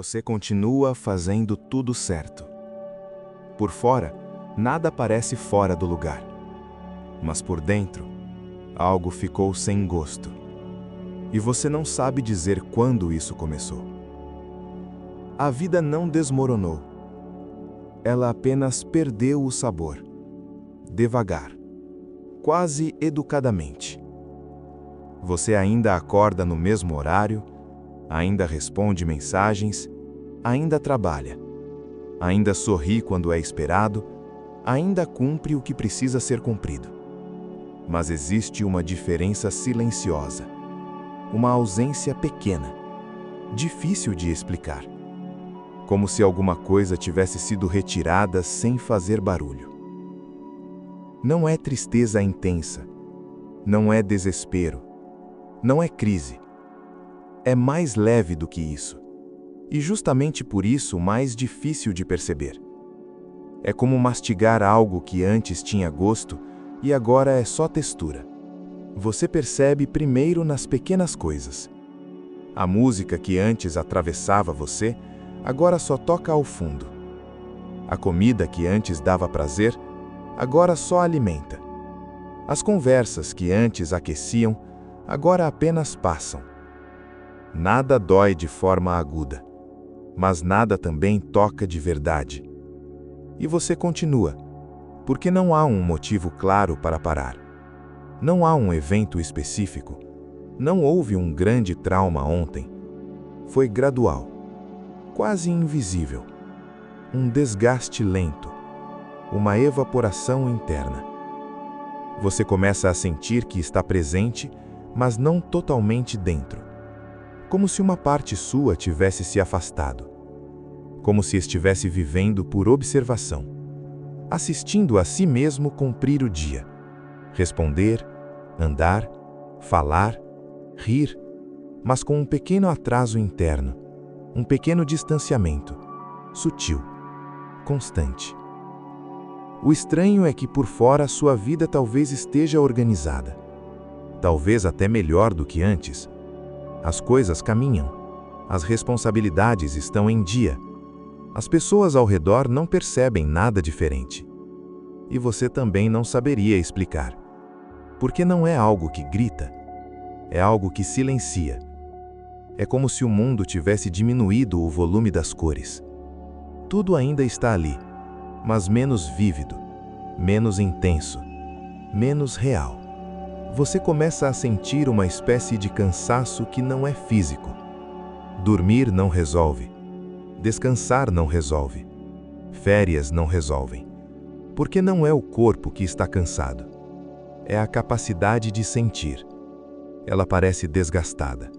Você continua fazendo tudo certo. Por fora, nada parece fora do lugar. Mas por dentro, algo ficou sem gosto. E você não sabe dizer quando isso começou. A vida não desmoronou. Ela apenas perdeu o sabor. Devagar. Quase educadamente. Você ainda acorda no mesmo horário, ainda responde mensagens, ainda trabalha, ainda sorri quando é esperado, ainda cumpre o que precisa ser cumprido. Mas existe uma diferença silenciosa, uma ausência pequena, difícil de explicar, como se alguma coisa tivesse sido retirada sem fazer barulho. Não é tristeza intensa, não é desespero, não é crise. É mais leve do que isso, e justamente por isso mais difícil de perceber. É como mastigar algo que antes tinha gosto e agora é só textura. Você percebe primeiro nas pequenas coisas. A música que antes atravessava você, agora só toca ao fundo. A comida que antes dava prazer, agora só alimenta. As conversas que antes aqueciam, agora apenas passam. Nada dói de forma aguda, mas nada também toca de verdade. E você continua, porque não há um motivo claro para parar. Não há um evento específico. Não houve um grande trauma ontem. Foi gradual, quase invisível. Um desgaste lento, uma evaporação interna. Você começa a sentir que está presente, mas não totalmente dentro. Como se uma parte sua tivesse se afastado. Como se estivesse vivendo por observação, assistindo a si mesmo cumprir o dia. Responder, andar, falar, rir, mas com um pequeno atraso interno, um pequeno distanciamento, sutil, constante. O estranho é que por fora sua vida talvez esteja organizada. Talvez até melhor do que antes. As coisas caminham. As responsabilidades estão em dia. As pessoas ao redor não percebem nada diferente. E você também não saberia explicar. Porque não é algo que grita. É algo que silencia. É como se o mundo tivesse diminuído o volume das cores. Tudo ainda está ali, mas menos vívido, menos intenso, menos real. Você começa a sentir uma espécie de cansaço que não é físico. Dormir não resolve. Descansar não resolve. Férias não resolvem. Porque não é o corpo que está cansado. É a capacidade de sentir. Ela parece desgastada,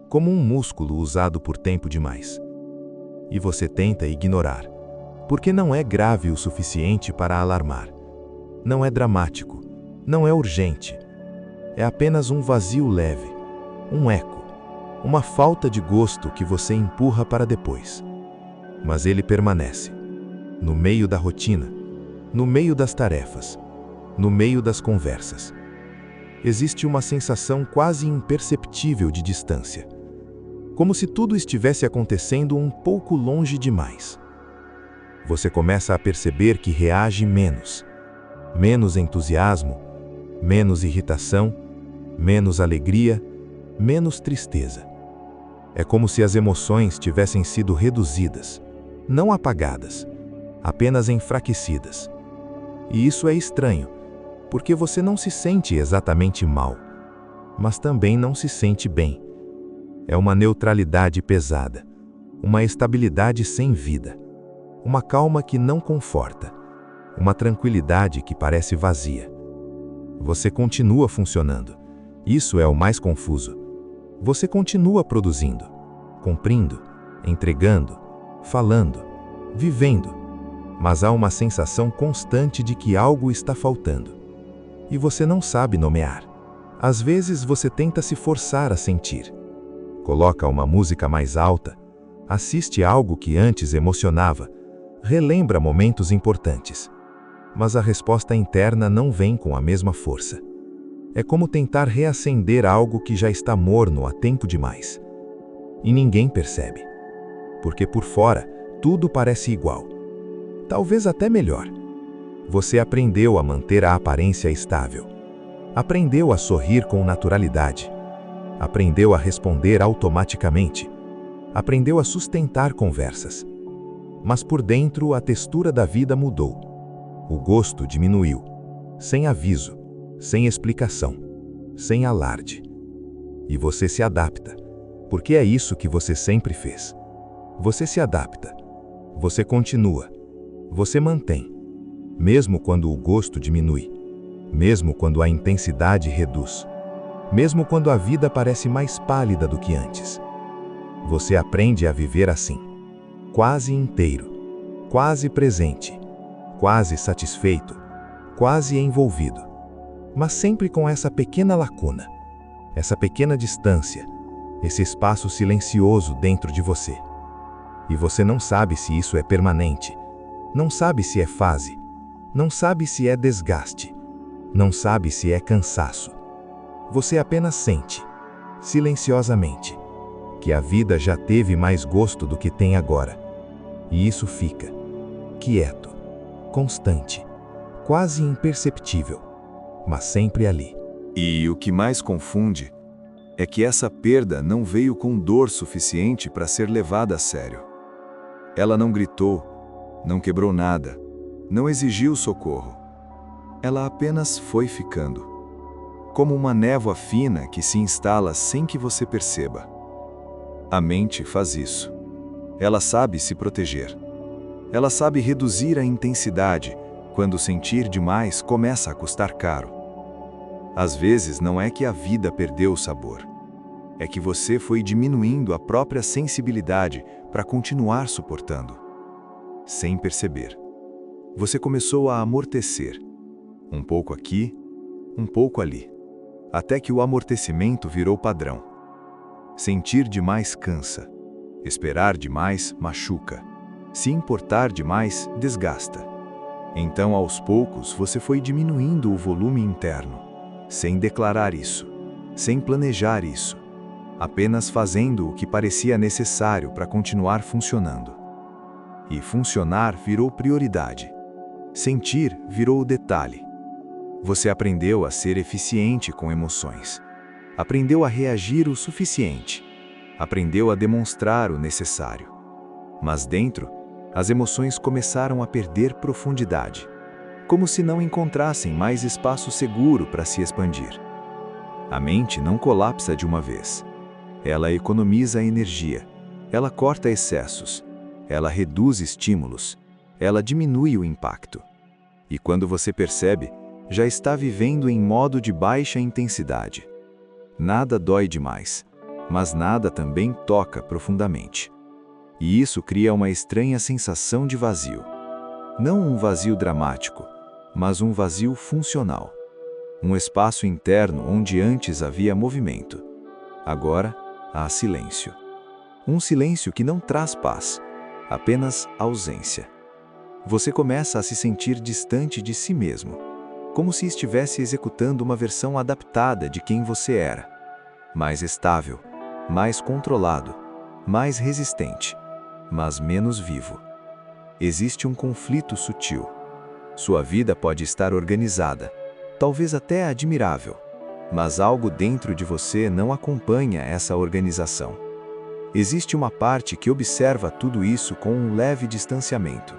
como um músculo usado por tempo demais. E você tenta ignorar, porque não é grave o suficiente para alarmar. Não é dramático, não é urgente. É apenas um vazio leve, um eco, uma falta de gosto que você empurra para depois. Mas ele permanece, no meio da rotina, no meio das tarefas, no meio das conversas. Existe uma sensação quase imperceptível de distância, como se tudo estivesse acontecendo um pouco longe demais. Você começa a perceber que reage menos, menos entusiasmo, menos irritação, menos alegria, menos tristeza. É como se as emoções tivessem sido reduzidas, não apagadas, apenas enfraquecidas. E isso é estranho, porque você não se sente exatamente mal, mas também não se sente bem. É uma neutralidade pesada, uma estabilidade sem vida, uma calma que não conforta, uma tranquilidade que parece vazia. Você continua funcionando. Isso é o mais confuso. Você continua produzindo, cumprindo, entregando, falando, vivendo, mas há uma sensação constante de que algo está faltando. E você não sabe nomear. Às vezes você tenta se forçar a sentir. Coloca uma música mais alta, assiste algo que antes emocionava, relembra momentos importantes. Mas a resposta interna não vem com a mesma força. É como tentar reacender algo que já está morno há tempo demais. E ninguém percebe. porque por fora tudo parece igual. Talvez até melhor. Você aprendeu a manter a aparência estável. Aprendeu a sorrir com naturalidade. Aprendeu a responder automaticamente. Aprendeu a sustentar conversas. Mas por dentro a textura da vida mudou. O gosto diminuiu. Sem aviso, sem explicação, sem alarde. E você se adapta, porque é isso que você sempre fez. Você se adapta. Você continua. Você mantém. Mesmo quando o gosto diminui. Mesmo quando a intensidade reduz. Mesmo quando a vida parece mais pálida do que antes. Você aprende a viver assim. Quase inteiro. Quase presente. Quase satisfeito. Quase envolvido. Mas sempre com essa pequena lacuna. Essa pequena distância. Esse espaço silencioso dentro de você. E você não sabe se isso é permanente. Não sabe se é fase. Não sabe se é desgaste. Não sabe se é cansaço. Você apenas sente, silenciosamente, que a vida já teve mais gosto do que tem agora. E isso fica quieto, constante, quase imperceptível, mas sempre ali. E o que mais confunde é que essa perda não veio com dor suficiente para ser levada a sério. Ela não gritou, não quebrou nada, não exigiu socorro. Ela apenas foi ficando. Como uma névoa fina que se instala sem que você perceba. A mente faz isso. Ela sabe se proteger. Ela sabe reduzir a intensidade quando sentir demais começa a custar caro. Às vezes não é que a vida perdeu o sabor. É que você foi diminuindo a própria sensibilidade para continuar suportando. Sem perceber. Você começou a amortecer. Um pouco aqui, um pouco ali. Até que o amortecimento virou padrão. Sentir demais cansa. Esperar demais machuca. Se importar demais desgasta. Então, aos poucos, você foi diminuindo o volume interno, sem declarar isso, sem planejar isso, apenas fazendo o que parecia necessário para continuar funcionando. E funcionar virou prioridade. Sentir virou o detalhe. Você aprendeu a ser eficiente com emoções. Aprendeu a reagir o suficiente. Aprendeu a demonstrar o necessário. Mas dentro, as emoções começaram a perder profundidade, como se não encontrassem mais espaço seguro para se expandir. A mente não colapsa de uma vez. Ela economiza energia. Ela corta excessos. Ela reduz estímulos. Ela diminui o impacto. E quando você percebe, já está vivendo em modo de baixa intensidade. Nada dói demais, mas nada também toca profundamente. E isso cria uma estranha sensação de vazio. Não um vazio dramático, mas um vazio funcional. Um espaço interno onde antes havia movimento. Agora, há silêncio. Um silêncio que não traz paz, apenas ausência. Você começa a se sentir distante de si mesmo, como se estivesse executando uma versão adaptada de quem você era. Mais estável, mais controlado, mais resistente, mas menos vivo. Existe um conflito sutil. Sua vida pode estar organizada, talvez até admirável, mas algo dentro de você não acompanha essa organização. Existe uma parte que observa tudo isso com um leve distanciamento,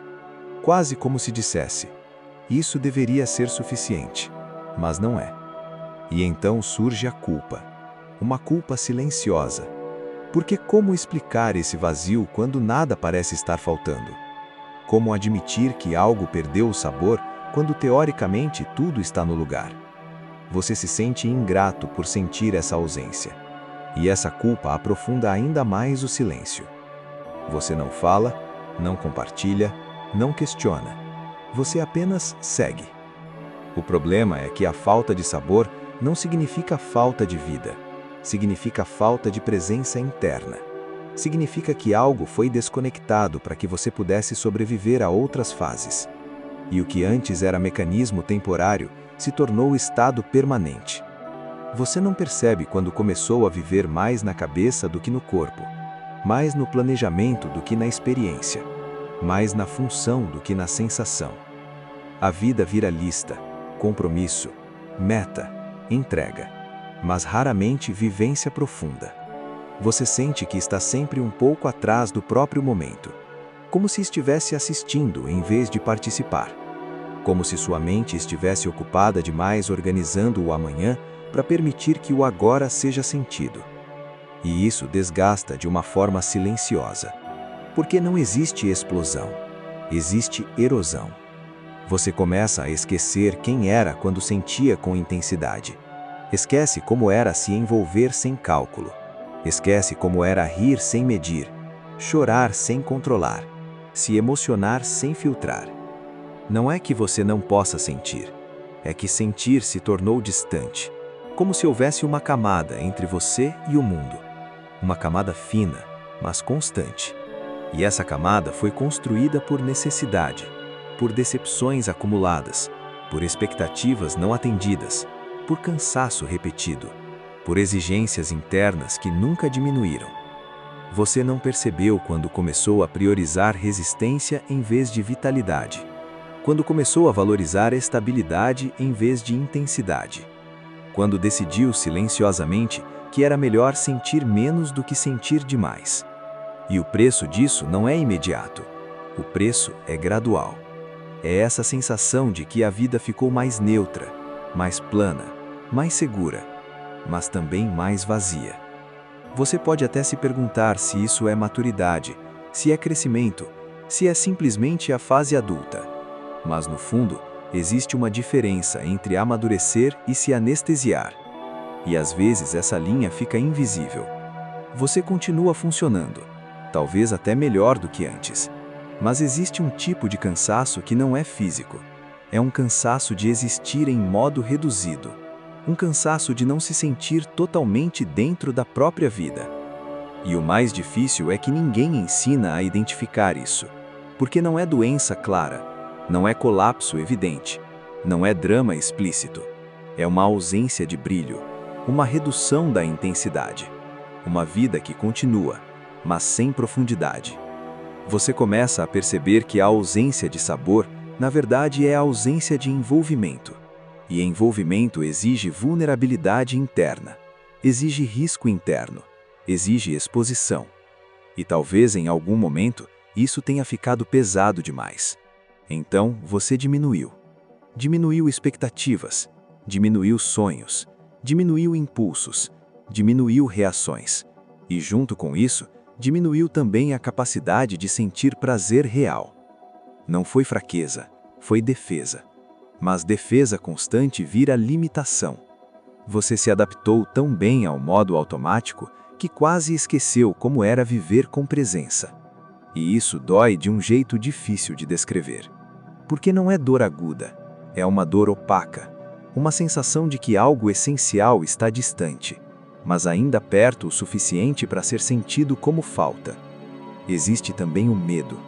quase como se dissesse: isso deveria ser suficiente, mas não é. E então surge a culpa, uma culpa silenciosa. Porque como explicar esse vazio quando nada parece estar faltando? Como admitir que algo perdeu o sabor quando teoricamente tudo está no lugar? Você se sente ingrato por sentir essa ausência. E essa culpa aprofunda ainda mais o silêncio. Você não fala, não compartilha, não questiona. Você apenas segue. O problema é que a falta de sabor não significa falta de vida. Significa falta de presença interna. Significa que algo foi desconectado para que você pudesse sobreviver a outras fases. E o que antes era mecanismo temporário se tornou estado permanente. Você não percebe quando começou a viver mais na cabeça do que no corpo, mais no planejamento do que na experiência, mais na função do que na sensação. A vida vira lista, compromisso, meta, entrega, mas raramente vivência profunda. Você sente que está sempre um pouco atrás do próprio momento, como se estivesse assistindo em vez de participar, como se sua mente estivesse ocupada demais organizando o amanhã para permitir que o agora seja sentido. E isso desgasta de uma forma silenciosa, porque não existe explosão, existe erosão. Você começa a esquecer quem era quando sentia com intensidade. Esquece como era se envolver sem cálculo. Esquece como era rir sem medir, chorar sem controlar, se emocionar sem filtrar. Não é que você não possa sentir, é que sentir se tornou distante, como se houvesse uma camada entre você e o mundo. Uma camada fina, mas constante. E essa camada foi construída por necessidade, por decepções acumuladas, por expectativas não atendidas, por cansaço repetido, por exigências internas que nunca diminuíram. Você não percebeu quando começou a priorizar resistência em vez de vitalidade, quando começou a valorizar estabilidade em vez de intensidade, quando decidiu silenciosamente que era melhor sentir menos do que sentir demais. E o preço disso não é imediato, o preço é gradual. É essa sensação de que a vida ficou mais neutra, mais plana, mais segura, mas também mais vazia. Você pode até se perguntar se isso é maturidade, se é crescimento, se é simplesmente a fase adulta. Mas no fundo, existe uma diferença entre amadurecer e se anestesiar. E às vezes essa linha fica invisível. Você continua funcionando, talvez até melhor do que antes. Mas existe um tipo de cansaço que não é físico. É um cansaço de existir em modo reduzido. Um cansaço de não se sentir totalmente dentro da própria vida. E o mais difícil é que ninguém ensina a identificar isso. Porque não é doença clara, não é colapso evidente, não é drama explícito. É uma ausência de brilho, uma redução da intensidade. Uma vida que continua, mas sem profundidade. Você começa a perceber que a ausência de sabor, na verdade, é a ausência de envolvimento. E envolvimento exige vulnerabilidade interna, exige risco interno, exige exposição. E talvez em algum momento isso tenha ficado pesado demais. Então você diminuiu. Diminuiu expectativas, diminuiu sonhos, diminuiu impulsos, diminuiu reações. E junto com isso, diminuiu também a capacidade de sentir prazer real. Não foi fraqueza, foi defesa. Mas defesa constante vira limitação. Você se adaptou tão bem ao modo automático que quase esqueceu como era viver com presença. E isso dói de um jeito difícil de descrever. Porque não é dor aguda, é uma dor opaca, uma sensação de que algo essencial está distante, mas ainda perto o suficiente para ser sentido como falta. Existe também o medo.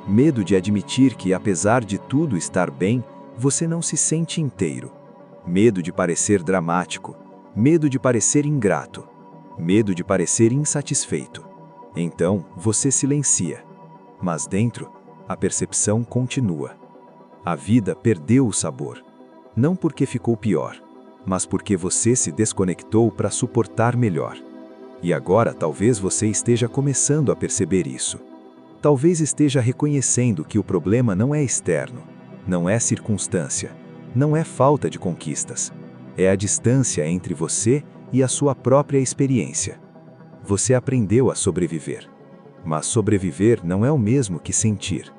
Medo de admitir que, apesar de tudo estar bem, você não se sente inteiro. Medo de parecer dramático. Medo de parecer ingrato. Medo de parecer insatisfeito. Então, você silencia. Mas dentro, a percepção continua. A vida perdeu o sabor. Não porque ficou pior, mas porque você se desconectou para suportar melhor. E agora talvez você esteja começando a perceber isso. Talvez esteja reconhecendo que o problema não é externo, não é circunstância, não é falta de conquistas. É a distância entre você e a sua própria experiência. Você aprendeu a sobreviver. Mas sobreviver não é o mesmo que sentir.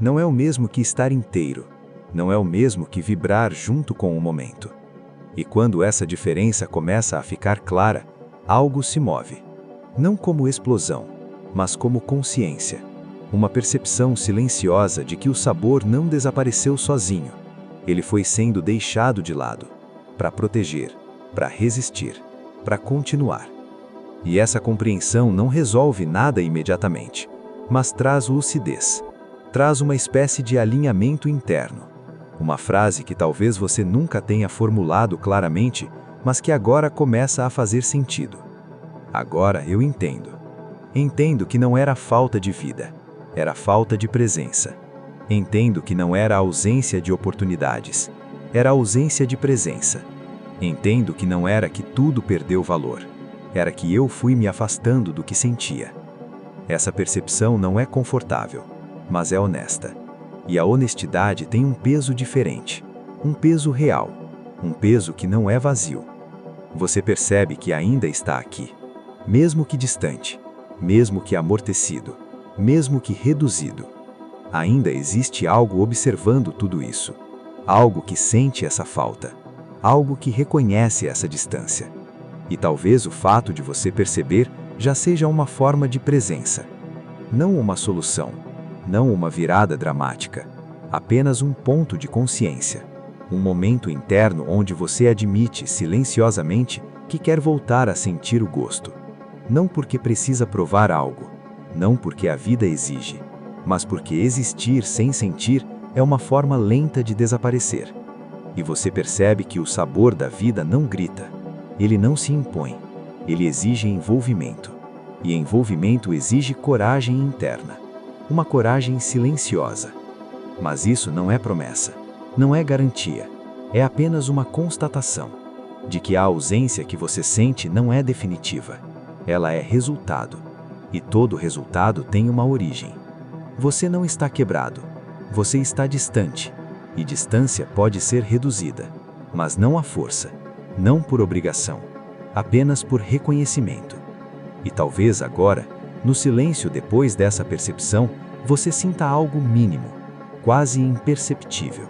Não é o mesmo que estar inteiro. Não é o mesmo que vibrar junto com o momento. E quando essa diferença começa a ficar clara, algo se move. Não como explosão, mas como consciência. Uma percepção silenciosa de que o sabor não desapareceu sozinho. Ele foi sendo deixado de lado, para proteger, para resistir, para continuar. E essa compreensão não resolve nada imediatamente, mas traz lucidez, traz uma espécie de alinhamento interno. Uma frase que talvez você nunca tenha formulado claramente, mas que agora começa a fazer sentido. Agora eu entendo. Entendo que não era falta de vida, era falta de presença. Entendo que não era ausência de oportunidades, era ausência de presença. Entendo que não era que tudo perdeu valor, era que eu fui me afastando do que sentia. Essa percepção não é confortável, mas é honesta. E a honestidade tem um peso diferente, um peso real, um peso que não é vazio. Você percebe que ainda está aqui, mesmo que distante, mesmo que amortecido, mesmo que reduzido. Ainda existe algo observando tudo isso, algo que sente essa falta, algo que reconhece essa distância. E talvez o fato de você perceber já seja uma forma de presença. Não uma solução, não uma virada dramática, apenas um ponto de consciência. Um momento interno onde você admite silenciosamente que quer voltar a sentir o gosto. Não porque precisa provar algo, não porque a vida exige, mas porque existir sem sentir é uma forma lenta de desaparecer. E você percebe que o sabor da vida não grita, ele não se impõe, ele exige envolvimento. E envolvimento exige coragem interna, uma coragem silenciosa. Mas isso não é promessa, não é garantia, é apenas uma constatação de que a ausência que você sente não é definitiva, ela é resultado, e todo resultado tem uma origem. Você não está quebrado, você está distante, e distância pode ser reduzida, mas não à força, não por obrigação, apenas por reconhecimento. E talvez agora, no silêncio depois dessa percepção, você sinta algo mínimo, quase imperceptível.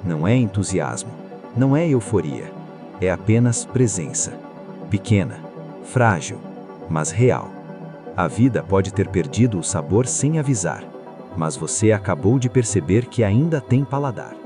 Não é entusiasmo, não é euforia, é apenas presença. Pequena, frágil, mas real. A vida pode ter perdido o sabor sem avisar, mas você acabou de perceber que ainda tem paladar.